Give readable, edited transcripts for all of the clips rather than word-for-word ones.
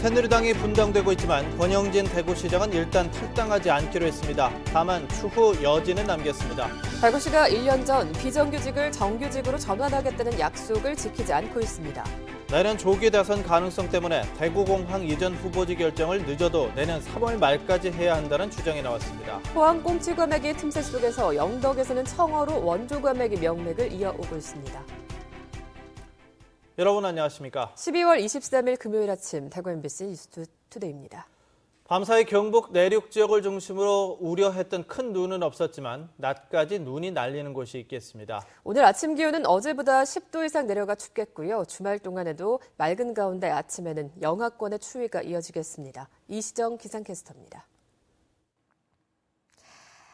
새누리당이 분당되고 있지만 권영진 대구시장은 일단 탈당하지 않기로 했습니다. 다만 추후 여지는 남겼습니다. 대구시가 1년 전 비정규직을 정규직으로 전환하겠다는 약속을 지키지 않고 있습니다. 내년 조기 대선 가능성 때문에 대구공항 이전 후보지 결정을 늦어도 내년 3월 말까지 해야 한다는 주장이 나왔습니다. 포항 꽁치 과메기 틈새 속에서 영덕에서는 청어로 원조 과메기 명맥을 이어오고 있습니다. 여러분 안녕하십니까? 12월 23일 금요일 아침 대구 MBC 뉴스투데이입니다. 밤사이 경북 내륙 지역을 중심으로 우려했던 큰 눈은 없었지만 낮까지 눈이 날리는 곳이 있겠습니다. 오늘 아침 기온은 어제보다 10도 이상 내려가 춥겠고요. 주말 동안에도 맑은 가운데 아침에는 영하권의 추위가 이어지겠습니다. 이시정 기상캐스터입니다.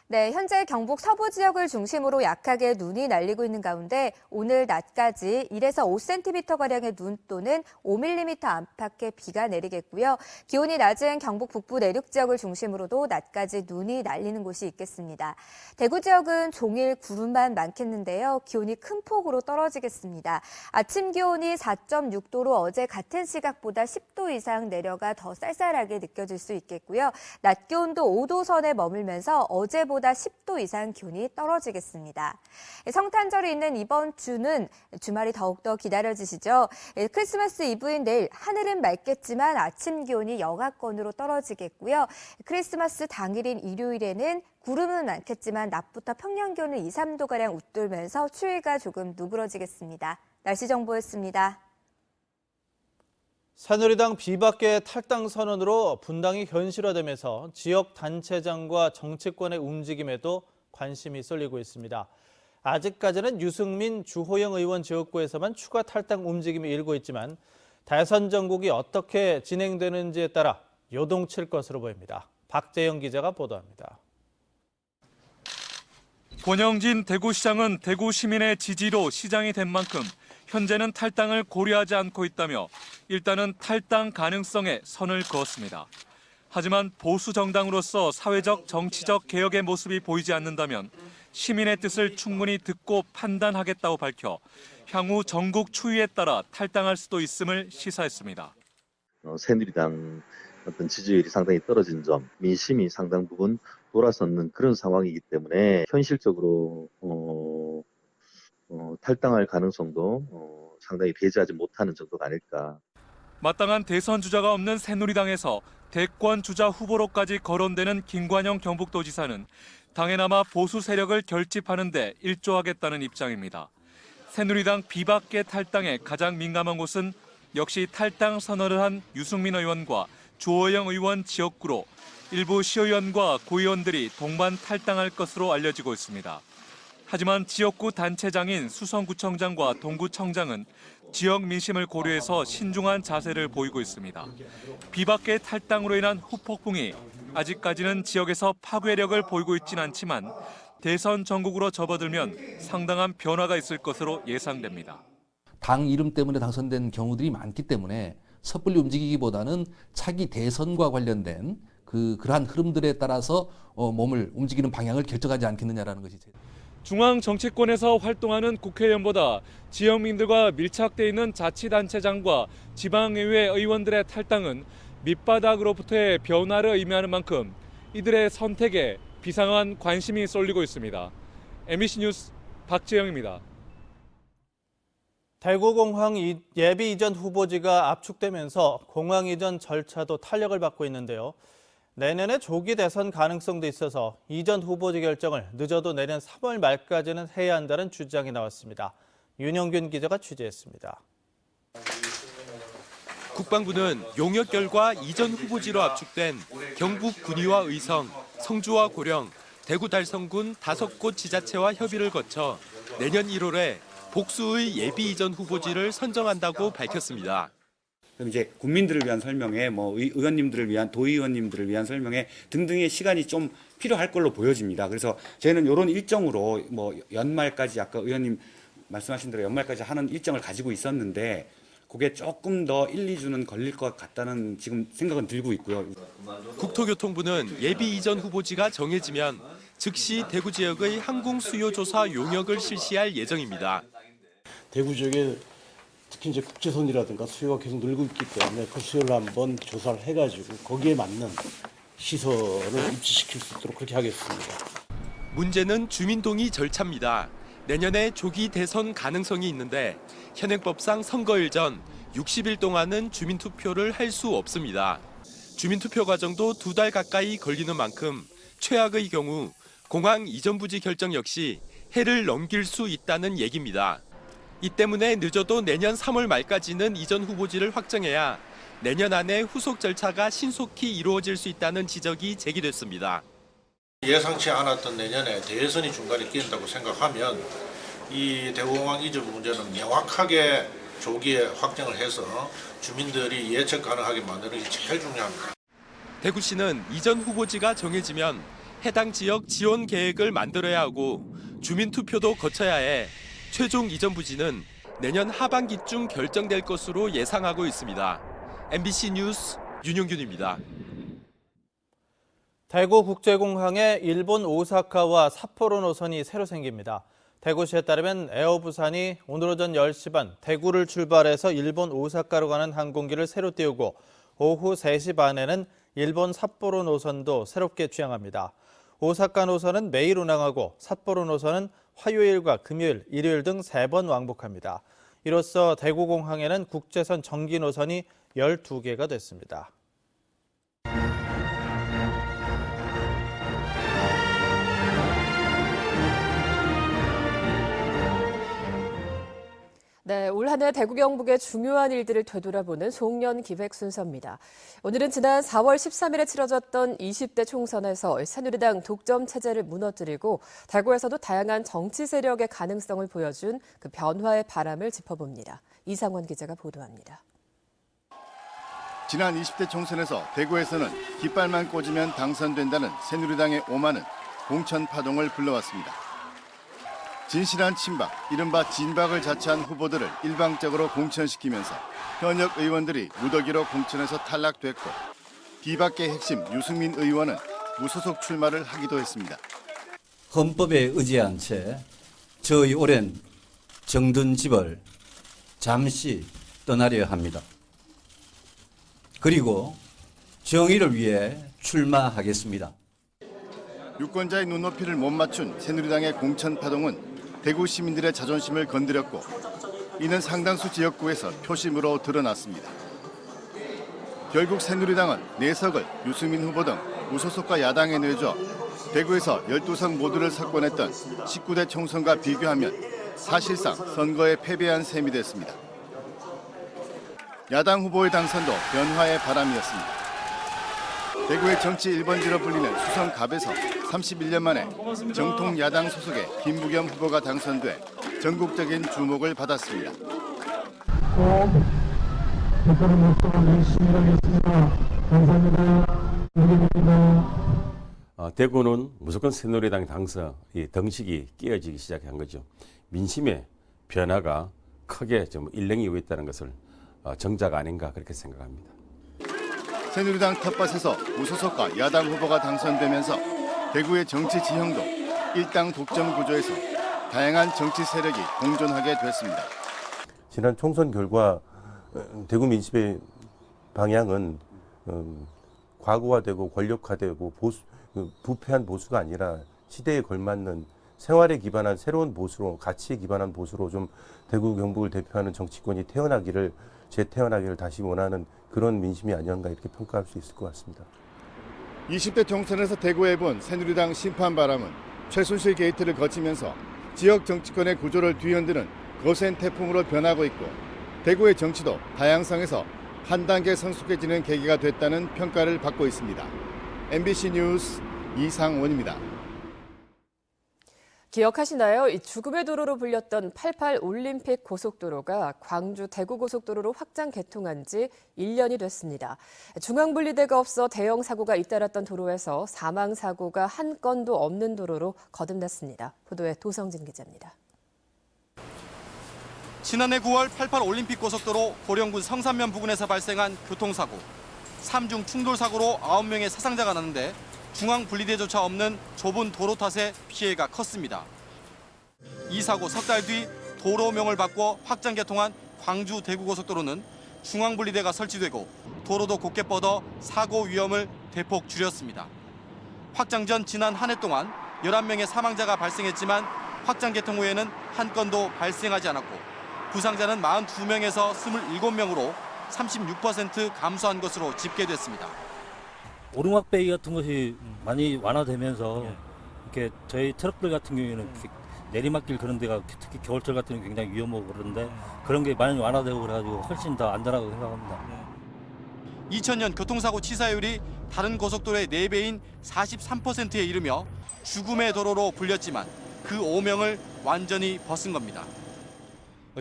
네, 현재 경북 서부 지역을 중심으로 약하게 눈이 날리고 있는 가운데 오늘 낮까지 1에서 5cm가량의 눈 또는 5mm 안팎의 비가 내리겠고요. 기온이 낮은 경북 북부 내륙 지역을 중심으로도 낮까지 눈이 날리는 곳이 있겠습니다. 대구 지역은 종일 구름만 많겠는데요. 기온이 큰 폭으로 떨어지겠습니다. 아침 기온이 4.6도로 어제 같은 시각보다 10도 이상 내려가 더 쌀쌀하게 느껴질 수 있겠고요. 낮 기온도 5도 선에 머물면서 어제보다 10도 이상 기온이 떨어지겠습니다. 성탄절이 있는 이번 주는 주말이 더욱더 기다려지시죠. 크리스마스 이브인 내일 하늘은 맑겠지만 아침 기온이 영하권으로 떨어지겠고요. 크리스마스 당일인 일요일에는 구름은 많겠지만 낮부터 평년 기온은 2, 3도가량 웃돌면서 추위가 조금 누그러지겠습니다. 날씨 정보였습니다. 새누리당 비박계 탈당 선언으로 분당이 현실화되면서 지역 단체장과 정치권의 움직임에도 관심이 쏠리고 있습니다. 아직까지는 유승민, 주호영 의원 지역구에서만 추가 탈당 움직임이 일고 있지만 대선 전국이 어떻게 진행되는지에 따라 요동칠 것으로 보입니다. 박재영 기자가 보도합니다. 권영진 대구시장은 대구 시민의 지지로 시장이 된 만큼 현재는 탈당을 고려하지 않고 있다며 일단은 탈당 가능성에 선을 그었습니다. 하지만 보수 정당으로서 사회적, 정치적 개혁의 모습이 보이지 않는다면 시민의 뜻을 충분히 듣고 판단하겠다고 밝혀 향후 전국 추이에 따라 탈당할 수도 있음을 시사했습니다. 새누리당 어떤 지지율이 상당히 떨어진 점, 민심이 상당 부분 돌아서는 그런 상황이기 때문에 현실적으로 탈당할 가능성도 상당히 배제하지 못하는 정도가 아닐까. 마땅한 대선 주자가 없는 새누리당에서 대권 주자 후보로까지 거론되는 김관영 경북도지사는 당에 남아 보수 세력을 결집하는 데 일조하겠다는 입장입니다. 새누리당 비박계 탈당에 가장 민감한 곳은 역시 탈당 선언을 한 유승민 의원과 주호영 의원 지역구로 일부 시의원과 구의원들이 동반 탈당할 것으로 알려지고 있습니다. 하지만 지역구 단체장인 수성구청장과 동구청장은 지역 민심을 고려해서 신중한 자세를 보이고 있습니다. 비박계 탈당으로 인한 후폭풍이 아직까지는 지역에서 파괴력을 보이고 있진 않지만 대선 전국으로 접어들면 상당한 변화가 있을 것으로 예상됩니다. 당 이름 때문에 당선된 경우들이 많기 때문에 섣불리 움직이기보다는 차기 대선과 관련된 그러한 흐름들에 따라서 몸을 움직이는 방향을 결정하지 않겠느냐라는 것이 제 중앙 정치권에서 활동하는 국회의원보다 지역민들과 밀착돼 있는 자치단체장과 지방의회 의원들의 탈당은 밑바닥으로부터의 변화를 의미하는 만큼 이들의 선택에 비상한 관심이 쏠리고 있습니다. MBC 뉴스 박재영입니다. 대구공항 예비 이전 후보지가 압축되면서 공항 이전 절차도 탄력을 받고 있는데요. 내년에 조기 대선 가능성도 있어서 이전 후보지 결정을 늦어도 내년 3월 말까지는 해야 한다는 주장이 나왔습니다. 윤영균 기자가 취재했습니다. 국방부는 용역 결과 이전 후보지로 압축된 경북 군위와 의성, 성주와 고령, 대구 달성군 5곳 지자체와 협의를 거쳐 내년 1월에 복수의 예비 이전 후보지를 선정한다고 밝혔습니다. 그럼 이제 국민들을 위한 설명회, 의원님들을 위한 도의원님들을 위한 설명회 등등의 시간이 좀 필요할 걸로 보여집니다. 그래서 저희는 이런 일정으로 연말까지 아까 의원님 말씀하신 대로 연말까지 하는 일정을 가지고 있었는데 그게 조금 더 1, 2주는 걸릴 것 같다는 지금 생각은 들고 있고요. 국토교통부는 예비 이전 후보지가 정해지면 즉시 대구 지역의 항공 수요 조사 용역을 실시할 예정입니다. 대구 지역에 특히 이제 국제선이라든가 수요가 계속 늘고 있기 때문에 그 수요를 한번 조사를 해가지고 거기에 맞는 시설을 입지시킬 수 있도록 그렇게 하겠습니다. 문제는 주민동의 절차입니다. 내년에 조기 대선 가능성이 있는데 현행법상 선거일 전 60일 동안은 주민투표를 할 수 없습니다. 주민투표 과정도 2달 가까이 걸리는 만큼 최악의 경우 공항 이전 부지 결정 역시 해를 넘길 수 있다는 얘기입니다. 이 때문에 늦어도 내년 3월 말까지는 이전 후보지를 확정해야 내년 안에 후속 절차가 신속히 이루어질 수 있다는 지적이 제기됐습니다. 예상치 않았던 내년에 대선이 중간에 끼인다고 생각하면 이 대구공항 이전 문제는 명확하게 조기에 확정을 해서 주민들이 예측 가능하게 만드는 게 제일 중요합니다. 대구시는 이전 후보지가 정해지면 해당 지역 지원 계획을 만들어야 하고 주민투표도 거쳐야 해 최종 이전 부지는 내년 하반기쯤 결정될 것으로 예상하고 있습니다. MBC 뉴스 윤용균입니다. 대구국제공항에 일본 오사카와 삿포로 노선이 새로 생깁니다. 대구시에 따르면 에어부산이 오늘 오전 10시 반 대구를 출발해서 일본 오사카로 가는 항공기를 새로 띄우고 오후 3시 반에는 일본 삿포로 노선도 새롭게 취항합니다. 오사카 노선은 매일 운항하고 삿포로 노선은 화요일과 금요일, 일요일 등 3번 왕복합니다. 이로써 대구공항에는 국제선 정기 노선이 12개가 됐습니다. 네, 올 한 해 대구 경북의 중요한 일들을 되돌아보는 송년 기획 순서입니다. 오늘은 지난 4월 13일에 치러졌던 20대 총선에서 새누리당 독점 체제를 무너뜨리고 대구에서도 다양한 정치 세력의 가능성을 보여준 그 변화의 바람을 짚어봅니다. 이상원 기자가 보도합니다. 지난 20대 총선에서 대구에서는 깃발만 꽂으면 당선된다는 새누리당의 오만은 공천 파동을 불러왔습니다. 진실한 친박, 이른바 진박을 자처한 후보들을 일방적으로 공천시키면서 현역 의원들이 무더기로 공천에서 탈락됐고 비박계 핵심 유승민 의원은 무소속 출마를 하기도 했습니다. 헌법에 의지한 채 저의 오랜 정든 집을 잠시 떠나려 합니다. 그리고 정의를 위해 출마하겠습니다. 유권자의 눈높이를 못 맞춘 새누리당의 공천 파동은 대구 시민들의 자존심을 건드렸고 이는 상당수 지역구에서 표심으로 드러났습니다. 결국 새누리당은 4석을 유승민 후보 등 무소속과 야당에 내줘 대구에서 12석 모두를 석권했던 19대 총선과 비교하면 사실상 선거에 패배한 셈이 됐습니다. 야당 후보의 당선도 변화의 바람이었습니다. 대구의 정치 1번지로 불리는 수성갑에서 31년 만에 정통 야당 소속의 김부겸 후보가 당선돼 전국적인 주목을 받았습니다. 대구는 무조건 새누리당 당선 덩식이 끼어지기 시작한 거죠. 민심의 변화가 크게 좀 일렁이 있다는 것을 정작 아닌가 그렇게 생각합니다. 새누리당 텃밭에서 무소속과 야당 후보가 당선되면서 대구의 정치 지형도 일당 독점 구조에서 다양한 정치 세력이 공존하게 됐습니다. 지난 총선 결과 대구 민심의 방향은 과거화되고 권력화되고 부패한 보수가 아니라 시대에 걸맞는 생활에 기반한 새로운 보수로, 가치에 기반한 보수로 좀 대구 경북을 대표하는 정치권이 재태어나기를 다시 원하는 그런 민심이 아니었나 이렇게 평가할 수 있을 것 같습니다. 20대 총선에서 대구에 본 새누리당 심판 바람은 최순실 게이트를 거치면서 지역 정치권의 구조를 뒤흔드는 거센 태풍으로 변하고 있고 대구의 정치도 다양성에서 한 단계 성숙해지는 계기가 됐다는 평가를 받고 있습니다. MBC 뉴스 이상원입니다. 기억하시나요? 이 죽음의 도로로 불렸던 88 올림픽 고속도로가 광주 대구 고속도로로 확장 개통한 지 1년이 됐습니다. 중앙분리대가 없어 대형 사고가 잇따랐던 도로에서 사망 사고가 한 건도 없는 도로로 거듭났습니다. 보도에 도성진 기자입니다. 지난해 9월 88 올림픽 고속도로 고령군 성산면 부근에서 발생한 교통사고. 3중 충돌 사고로 9명의 사상자가 났는데 중앙분리대조차 없는 좁은 도로 탓에 피해가 컸습니다. 이 사고 석 달 뒤 도로명을 바꿔 확장 개통한 광주 대구 고속도로는 중앙분리대가 설치되고 도로도 곧게 뻗어 사고 위험을 대폭 줄였습니다. 확장 전 지난 한 해 동안 11명의 사망자가 발생했지만 확장 개통 후에는 한 건도 발생하지 않았고 부상자는 42명에서 27명으로 36% 감소한 것으로 집계됐습니다. 오르막배기 같은 것이 많이 완화되면서 이렇게 저희 트럭들 같은 경우에는 내리막길 그런 데가 특히 겨울철 같은 경우 굉장히 위험하고 그런데 그런 게 많이 완화되고 그래가지고 훨씬 더 안전하다고 생각합니다. 2000년 교통사고 치사율이 다른 고속도로의 4배인 43%에 이르며 죽음의 도로로 불렸지만 그 오명을 완전히 벗은 겁니다.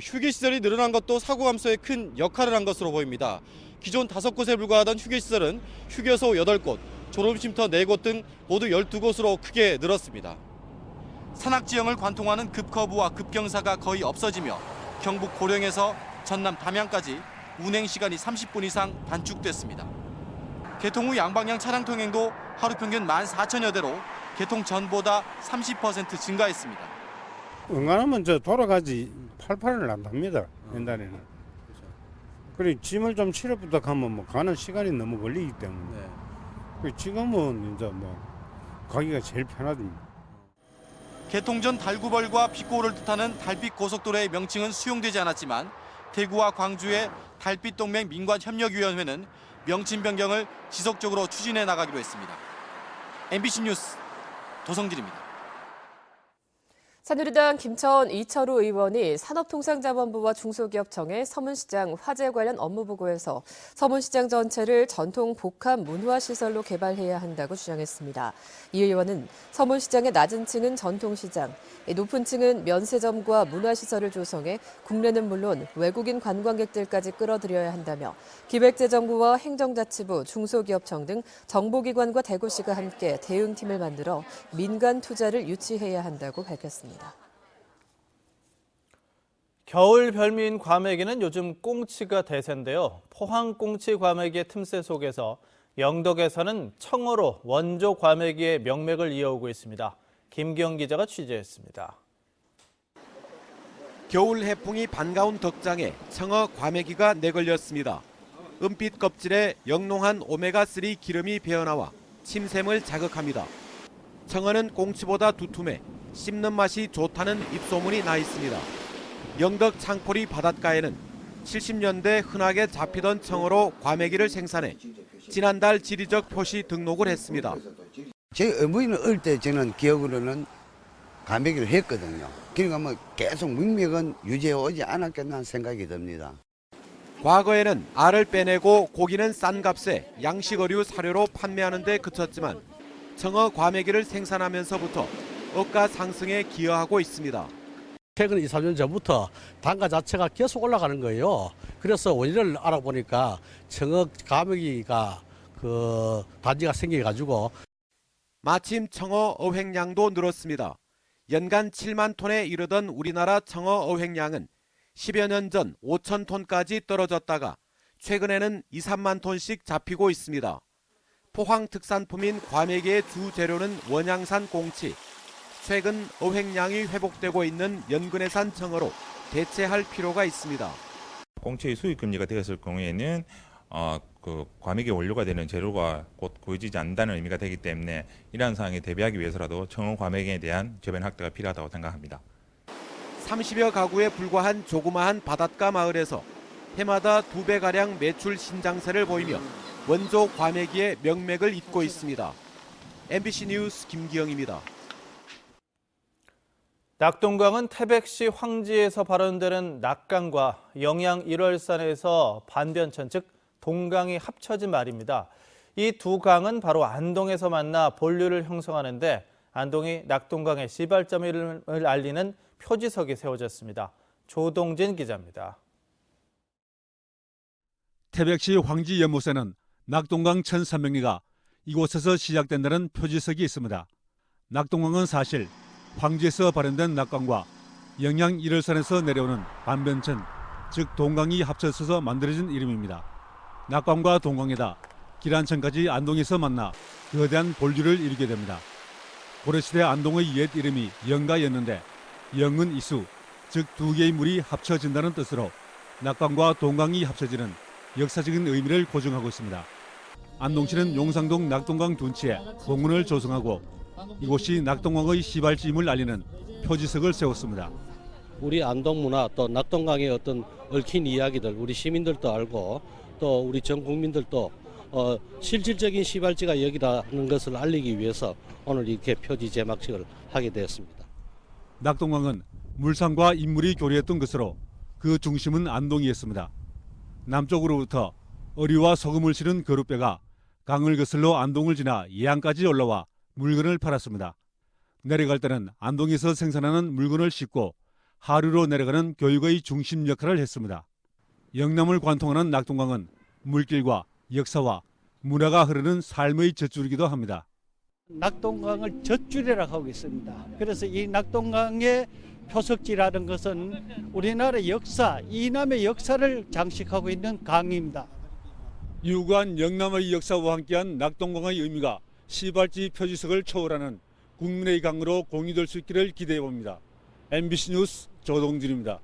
휴게시설이 늘어난 것도 사고 감소에 큰 역할을 한 것으로 보입니다. 기존 5곳에 불과하던 휴게시설은 휴게소 8곳, 졸업쉼터 4곳 등 모두 12곳으로 크게 늘었습니다. 산악지형을 관통하는 급커브와 급경사가 거의 없어지며 경북 고령에서 전남 담양까지 운행 시간이 30분 이상 단축됐습니다. 개통 후 양방향 차량 통행도 하루 평균 14,000여 대로 개통 전보다 30% 증가했습니다. 응가하면 저 돌아가지 팔팔을 난답니다. 옛날에는. 그리고 짐을 좀 실어부터 가면 뭐 가는 시간이 너무 걸리기 때문에. 지금은 이제 뭐 가기가 제일 편하습니다. 개통 전 달구벌과 빛고를 뜻하는 달빛 고속도로의 명칭은 수용되지 않았지만 대구와 광주의 달빛동맹 민관협력위원회는 명칭 변경을 지속적으로 추진해 나가기로 했습니다. MBC 뉴스 도성진입니다. 새누리당 김천 이철우 의원이 산업통상자원부와 중소기업청에 서문시장 화재 관련 업무보고에서 서문시장 전체를 전통 복합 문화시설로 개발해야 한다고 주장했습니다. 이 의원은 서문시장의 낮은 층은 전통시장, 높은 층은 면세점과 문화시설을 조성해 국내는 물론 외국인 관광객들까지 끌어들여야 한다며 기획재정부와 행정자치부, 중소기업청 등 정보기관과 대구시가 함께 대응팀을 만들어 민간 투자를 유치해야 한다고 밝혔습니다. 겨울 별미인 과메기는 요즘 꽁치가 대세인데요. 포항 꽁치 과메기의 틈새 속에서 영덕에서는 청어로 원조 과메기의 명맥을 이어오고 있습니다. 김기영 기자가 취재했습니다. 겨울 해풍이 반가운 덕장에 청어 과메기가 내걸렸습니다. 은빛 껍질에 영롱한 오메가3 기름이 배어나와 침샘을 자극합니다. 청어는 꽁치보다 두툼해 씹는 맛이 좋다는 입소문이 나 있습니다. 영덕 창포리 바닷가에는 70년대 흔하게 잡히던 청어로 과메기를 생산해 지난달 지리적 표시 등록을 했습니다. 제 어머니는 어릴 때 저는 기억으로는 과메기를 했거든요. 그러니까 뭐 계속 문명은 유지해 오지 않았겠나 생각이 듭니다. 과거에는 알을 빼내고 고기는 싼 값에 양식어류 사료로 판매하는 데 그쳤지만 청어 과메기를 생산하면서부터 억가 상승에 기여하고 있습니다. 최근 2, 3년 전부터 단가 자체가 계속 올라가는 거예요. 그래서 원인을 알아보니까 청어 과메기가 단지가 생겨가지고 마침 청어 어획량도 늘었습니다. 연간 7만 톤에 이르던 우리나라 청어 어획량은 10여 년 전 5천 톤까지 떨어졌다가 최근에는 2, 3만 톤씩 잡히고 있습니다. 포항 특산품인 과메기의 주 재료는 원양산 꽁치. 최근 어획량이 회복되고 있는 연근해산 청어로 대체할 필요가 있습니다. 꽁치의 수입 금지가 되었을 경우에는 과메기 원료가 되는 재료가 곧 구해지지 않는다는 의미가 되기 때문에 이러한 상황에 대비하기 위해서라도 청어 과메기에 대한 저변 확대가 필요하다고 생각합니다. 30여 가구에 불과한 조그마한 바닷가 마을에서 해마다 2배가량 매출 신장세를 보이며 원조 과메기의 명맥을 잇고 있습니다. MBC 뉴스 김기영입니다. 낙동강은 태백시 황지에서 발원되는 낙강과 영양 1월산에서 반변천 즉 동강이 합쳐진 말입니다. 이 두 강은 바로 안동에서 만나 본류를 형성하는데 안동이 낙동강의 시발점을 알리는 표지석이 세워졌습니다. 조동진 기자입니다. 태백시 황지 연못에는 낙동강 1300리가 이곳에서 시작된다는 표지석이 있습니다. 낙동강은 사실 황지에서 발현된 낙강과 영양 1월산에서 내려오는 반변천, 즉 동강이 합쳐져서 만들어진 이름입니다. 낙강과 동강에다 기란천까지 안동에서 만나 거대한 본류를 이루게 됩니다. 고려시대 안동의 옛 이름이 영가였는데 영은 이수, 즉 두 개의 물이 합쳐진다는 뜻으로 낙광과 동강이 합쳐지는 역사적인 의미를 고증하고 있습니다. 안동시는 용상동 낙동강 둔치에 공원을 조성하고 이곳이 낙동강의 시발지임을 알리는 표지석을 세웠습니다. 우리 안동 문화 또 낙동강의 어떤 얽힌 이야기들 우리 시민들도 알고 또 우리 전 국민들도 실질적인 시발지가 여기라는 것을 알리기 위해서 오늘 이렇게 표지 제막식을 하게 되었습니다. 낙동강은 물산과 인물이 교류했던 것으로 그 중심은 안동이었습니다. 남쪽으로부터 어리와 소금을 실은 거룻배가 강을 거슬러 안동을 지나 예안까지 올라와 물건을 팔았습니다. 내려갈 때는 안동에서 생산하는 물건을 싣고 하류로 내려가는 교육의 중심 역할을 했습니다. 영남을 관통하는 낙동강은 물길과 역사와 문화가 흐르는 삶의 젖줄이기도 합니다. 낙동강을 젖줄이라고 하고 있습니다. 그래서 이 낙동강의 표석지라는 것은 우리나라의 역사, 이남의 역사를 장식하고 있는 강입니다. 유구한 영남의 역사와 함께한 낙동강의 의미가 시발지 표지석을 초월하는 국민의 강으로 공유될 수 있기를 기대해 봅니다. MBC 뉴스 조동진입니다.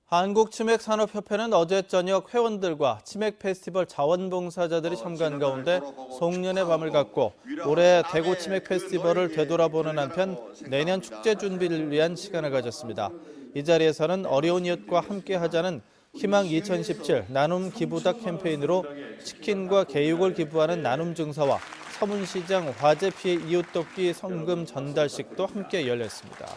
한국치맥산업협회는 어제 저녁 회원들과 치맥 페스티벌 자원봉사자들이 참가한 가운데 송년의 밤을 갖고 올해 대구 치맥 페스티벌을 되돌아보는 한편 내년 축제 준비를 위한 시간을 가졌습니다. 이 자리에서는 어려운 이웃과 함께하자는 희망 2017 나눔 기부닭 캠페인으로 치킨과 개육을 기부하는 나눔 증서와 서문시장 화재 피해 이웃 돕기 성금 전달식도 함께 열렸습니다.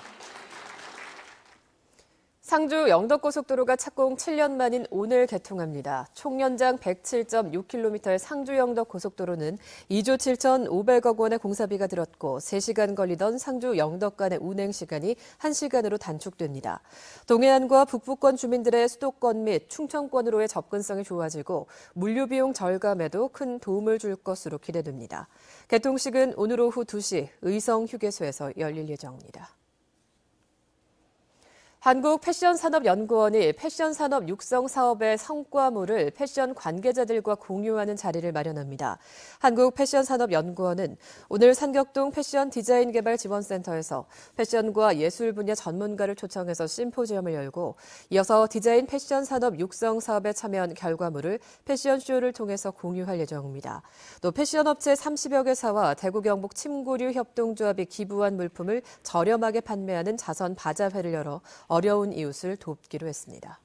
상주 영덕고속도로가 착공 7년 만인 오늘 개통합니다. 총 연장 107.6km의 상주 영덕고속도로는 2조 7,500억 원의 공사비가 들었고 3시간 걸리던 상주 영덕 간의 운행 시간이 1시간으로 단축됩니다. 동해안과 북부권 주민들의 수도권 및 충청권으로의 접근성이 좋아지고 물류 비용 절감에도 큰 도움을 줄 것으로 기대됩니다. 개통식은 오늘 오후 2시 의성 휴게소에서 열릴 예정입니다. 한국패션산업연구원이 패션산업 육성 사업의 성과물을 패션 관계자들과 공유하는 자리를 마련합니다. 한국패션산업연구원은 오늘 산격동 패션 디자인 개발 지원센터에서 패션과 예술 분야 전문가를 초청해서 심포지엄을 열고 이어서 디자인 패션 산업 육성 사업에 참여한 결과물을 패션쇼를 통해서 공유할 예정입니다. 또 패션업체 30여 개사와 대구 경북 침구류 협동조합이 기부한 물품을 저렴하게 판매하는 자선 바자회를 열어 어려운 이웃을 돕기로 했습니다.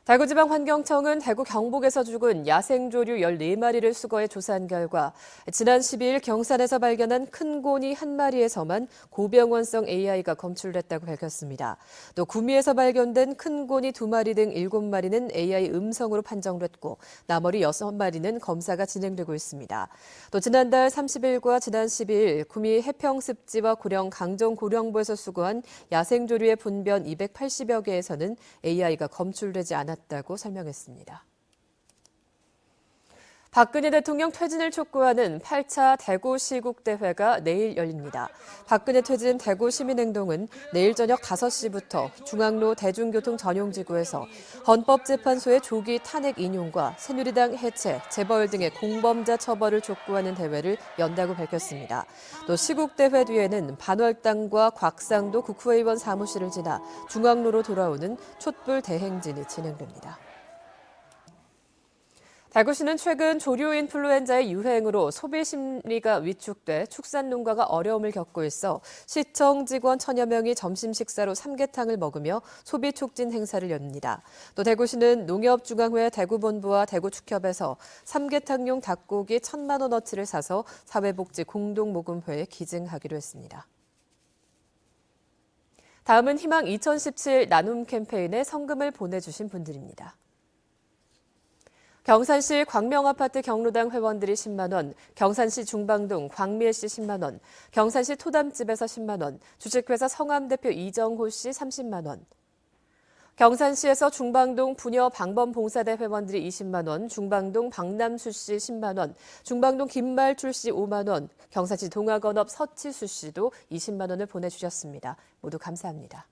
대구지방환경청은 대구 경북에서 죽은 야생조류 14마리를 수거해 조사한 결과 지난 12일 경산에서 발견한 큰 고니 1마리에서만 고병원성 AI가 검출됐다고 밝혔습니다. 또 구미에서 발견된 큰 고니 2마리 등 7마리는 AI 음성으로 판정됐고 나머지 6마리는 검사가 진행되고 있습니다. 또 지난달 30일과 지난 12일 구미 해평습지와 고령 강정 고령부에서 수거한 야생조류의 분변 280여 개에서는 AI가 검출되지 않았습니다. 다고 설명했습니다. 박근혜 대통령 퇴진을 촉구하는 8차 대구 시국대회가 내일 열립니다. 박근혜 퇴진 대구 시민행동은 내일 저녁 5시부터 중앙로 대중교통 전용지구에서 헌법재판소의 조기 탄핵 인용과 새누리당 해체, 재벌 등의 공범자 처벌을 촉구하는 대회를 연다고 밝혔습니다. 또 시국대회 뒤에는 반월당과 곽상도 국회의원 사무실을 지나 중앙로로 돌아오는 촛불 대행진이 진행됩니다. 대구시는 최근 조류 인플루엔자의 유행으로 소비 심리가 위축돼 축산 농가가 어려움을 겪고 있어 시청 직원 1,000여 명이 점심 식사로 삼계탕을 먹으며 소비 촉진 행사를 엽니다. 또 대구시는 농협중앙회 대구본부와 대구축협에서 삼계탕용 닭고기 1,000만 원어치를 사서 사회복지 공동모금회에 기증하기로 했습니다. 다음은 희망 2017 나눔 캠페인에 성금을 보내주신 분들입니다. 경산시 광명아파트 경로당 회원들이 10만 원, 경산시 중방동 광미애 씨 10만 원, 경산시 토담집에서 10만 원, 주식회사 성암 대표 이정호 씨 30만 원, 경산시에서 중방동 부녀 방범봉사대 회원들이 20만 원, 중방동 박남수 씨 10만 원, 중방동 김말출 씨 5만 원, 경산시 동학원업 서치수 씨도 20만 원을 보내주셨습니다. 모두 감사합니다.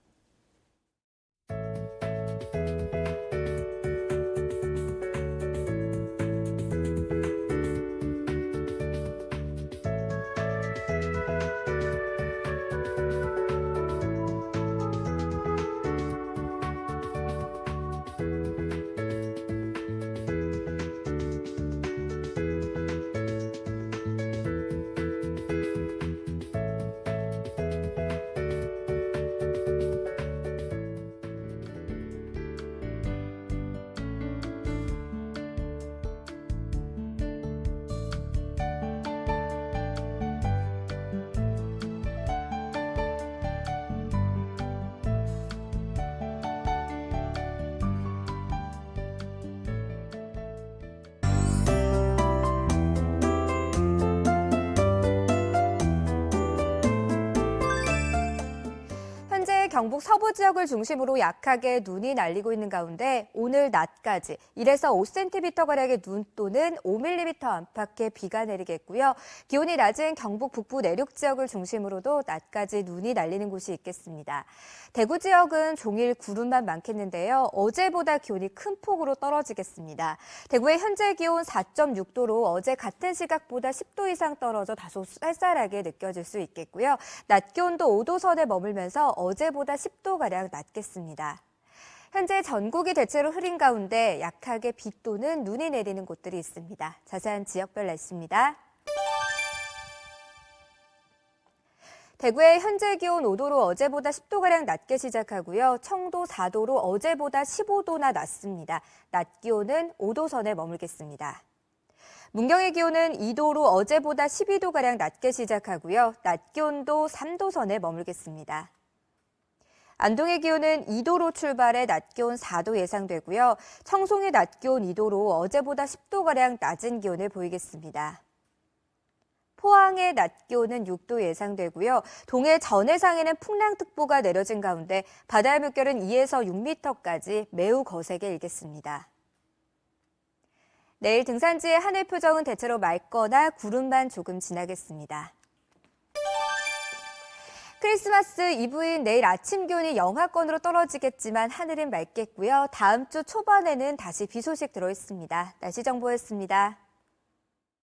경북 서부 지역을 중심으로 약하게 눈이 날리고 있는 가운데 오늘 낮까지 1에서 5cm가량의 눈 또는 5mm 안팎의 비가 내리겠고요. 기온이 낮은 경북 북부 내륙 지역을 중심으로도 낮까지 눈이 날리는 곳이 있겠습니다. 대구 지역은 종일 구름만 많겠는데요. 어제보다 기온이 큰 폭으로 떨어지겠습니다. 대구의 현재 기온 4.6도로 어제 같은 시각보다 10도 이상 떨어져 다소 쌀쌀하게 느껴질 수 있겠고요. 낮 기온도 5도 선에 머물면서 어제보다 10도가량 낮겠습니다. 현재 전국이 대체로 흐린 가운데 약하게 비 또는 눈이 내리는 곳들이 있습니다. 자세한 지역별 날씨입니다. 대구의 현재 기온 5도로 어제보다 10도가량 낮게 시작하고요. 청도 4도로 어제보다 15도나 낮습니다. 낮 기온은 5도 선에 머물겠습니다. 문경의 기온은 2도로 어제보다 12도가량 낮게 시작하고요. 낮 기온도 3도 선에 머물겠습니다. 안동의 기온은 2도로 출발해 낮 기온 4도 예상되고요. 청송의 낮 기온 2도로 어제보다 10도가량 낮은 기온을 보이겠습니다. 포항의 낮 기온은 6도 예상되고요. 동해 전해상에는 풍랑특보가 내려진 가운데 바다의 물결은 2에서 6m까지 매우 거세게 일겠습니다. 내일 등산지의 하늘 표정은 대체로 맑거나 구름만 조금 지나겠습니다. 크리스마스 이브인 내일 아침 기온이 영하권으로 떨어지겠지만 하늘은 맑겠고요. 다음 주 초반에는 다시 비 소식 들어있습니다. 날씨 정보였습니다.